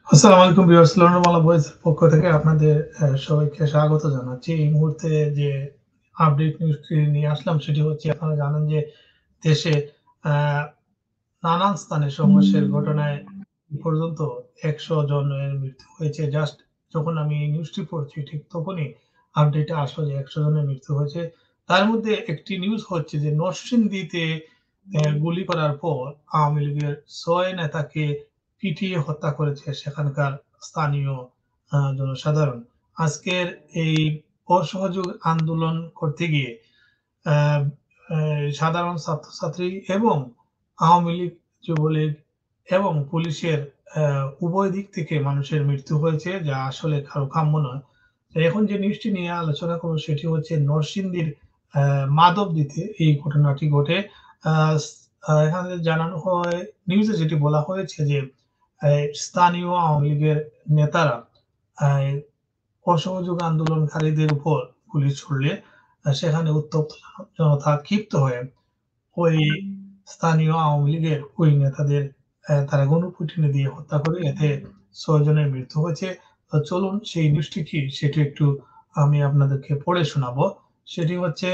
আসসালামু আলাইকুম ভিউয়ার্স, লন্ডনমালা ভয়েসের পক্ষ থেকে আপনাদের সবাইকে স্বাগত জানাচ্ছি। এই মুহূর্তে যে আপডেট নিউজটি নিয়ে আসলাম সেটি হচ্ছে আপনারা জানেন যে দেশে আ নানান স্থানে সংঘর্ষের ঘটনায় এ পর্যন্ত ১০০ জনের মৃত্যু হয়েছে। জাস্ট যখন আমি এই নিউজটি পড়ছি ঠিক তখনই আপডেটটা আসলো যে ১০০ জনের মৃত্যু হয়েছে। তার মধ্যে একটি নিউজ হচ্ছে যে নরসিংদীতে গুলি করার পর আওয়ামী লীগের ৬ নেতাকে পিটিয়ে হত্যা করেছে সেখানকার স্থানীয় জনসাধারণ। আজকের এই অসহযোগ আন্দোলন করতে গিয়ে আ আ সাধারণ ছাত্রছাত্রী এবং আওয়ামী লীগ, যুবলীগ এবং পুলিশের আ উভয় দিক থেকে মানুষের মৃত্যু হয়েছে, যা আসলে কারো কাম্য নয়। তো এখন যে নিউজটি নিয়ে আলোচনা করব সেটি হচ্ছে নরসিংদীর আ মাধবদীতে এই ঘটনাটি ঘটে। আ এখানে জানানো হয়, নিউজে যেটি বলা হয়েছে যে স্থানীয় আওয়ামী লীগের নেতারা আ অসহযোগ আন্দোলনকারীদের উপর গুলি ছুড়লে সেখানে উত্তপ্ত জনতা ক্ষিপ্ত হয়ে ওই স্থানীয় আওয়ামী লীগের ওই নেতাদের তারা গণপিটুনি দিয়ে হত্যা করে। এতে ৬ জনের মৃত্যু হয়েছে। তো চলুন সেই নিউজটি কি সেটি একটু আমি আপনাদেরকে পড়ে শোনাবো। সেটি হচ্ছে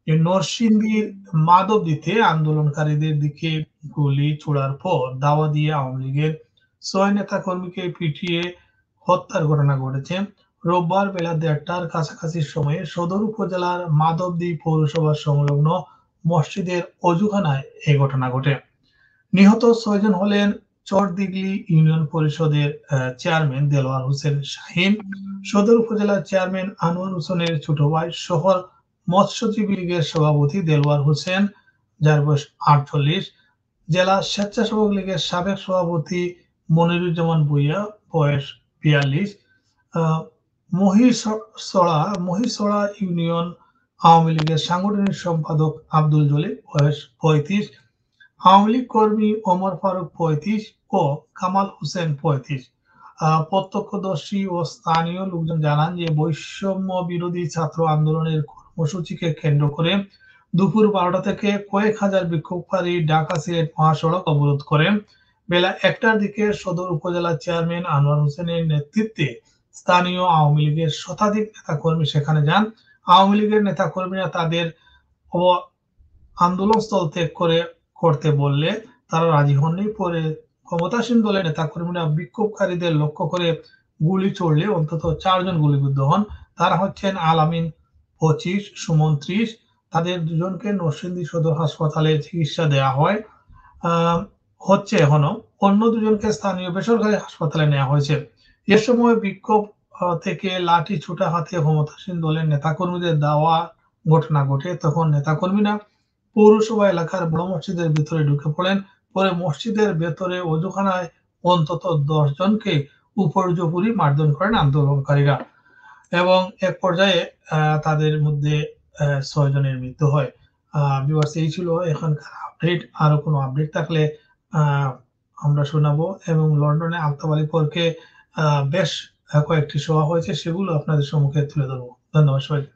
যে নরসিংদীর মাধবদীতে আন্দোলনকারীদের দিকে গুলি ছোড়ার পর দাওয়া দিয়ে আওয়ামী লীগের ৬ নেতাকর্মীকে পিটিয়ে হত্যার ঘটনা ঘটেছে। রোববার বেলা ১:৩০টার কাছাকাছি সময়ে সদর উপজেলার মাধবদী পৌরসভা সংলগ্ন মসজিদের অজুখানায় এই ঘটনা ঘটে। নিহত ৬ জন হলেন চরদিঘলি ইউনিয়ন পরিষদের চেয়ারম্যান দেলোয়ার হোসেন শাহীন, সদর উপজেলার চেয়ারম্যান আনোয়ার হোসেনের ছোট ভাই, শহর মৎস্যজীবী লীগের সভাপতি দেলোয়ার হোসেন, যার বয়স ৪৮, জেলা স্বেচ্ছাসেবক লীগের সাবেক সভাপতি মনিরুজ্জামান ভূঁইয়া, বয়স ৪২, আ মহিষড়া ইউনিয়ন আওয়ামী লীগের সাংগঠনিক সম্পাদক আব্দুল জলিল, বয়স ৩৫, আওয়ামী লীগ কর্মী ওমর ফারুক ৩৫ ও কামাল হোসেন ৩৫। প্রত্যক্ষদর্শী ও স্থানীয় লোকজন জানান যে বৈষম্য বিরোধী ছাত্র আন্দোলনের কর্মসূচিকে কেন্দ্র করে দুপুর ১২টা থেকে কয়েক হাজার বিক্ষোভকারী ঢাকা-সিলেট মহাসড়ক অবরোধ করেন। বেলা ১টার দিকে সদর উপজেলা চেয়ারম্যান আনোয়ার হোসেনের নেতৃত্বে স্থানীয় আওয়ামী লীগের শতাধিক নেতাকর্মী সেখানে যান। আওয়ামী লীগের নেতাকর্মীরা তাদের অ আন্দোলনস্থল ত্যাগ করতে বললে তারা রাজি হননি। পরে ক্ষমতাসীন দলের নেতাকর্মীরা বিক্ষোভকারীদের লক্ষ্য করে গুলি ছুড়লে অন্তত ৪ জন গুলিবিদ্ধ হন। তারা হচ্ছেন আল-আমিন ২৫, সুমন ৩০। তাদের দুজনকে নরসিংদী সদর হাসপাতালে চিকিৎসা দেয়া হয় আ হচ্ছে এখনো। অন্য দুজনকে স্থানীয় বেসরকারি হাসপাতালে নেয়া হয়েছে। এ সময় বিক্ষোভ থেকে লাঠি ছোটা হাতে ক্ষমতাসীন দলের নেতাকর্মীদের দেওয়া ঘটনা ঘটে। তখন নেতাকর্মীরা পৌরসভা এলাকার বড় মসজিদের ভেতরে ঢুকে পড়েন। পরে মসজিদের ভেতরে অজুখানায় অন্তত ১০ জনকে উপর্যুপরি মারধর করেন আন্দোলনকারীরা এবং এক পর্যায়ে তাদের মধ্যে ৬ জনের মৃত্যু হয়। ভিউয়ার্স, এই ছিল এখনকার আপডেট। আরো কোনো আপডেট থাকলে আ আমরা শোনাবো এবং লন্ডনে আলতাফ আলী পরকে আ বেশ কয়েকটি সভা হয়েছে, সেগুলো আপনাদের সম্মুখে তুলে ধরব। ধন্যবাদ সবাইকে।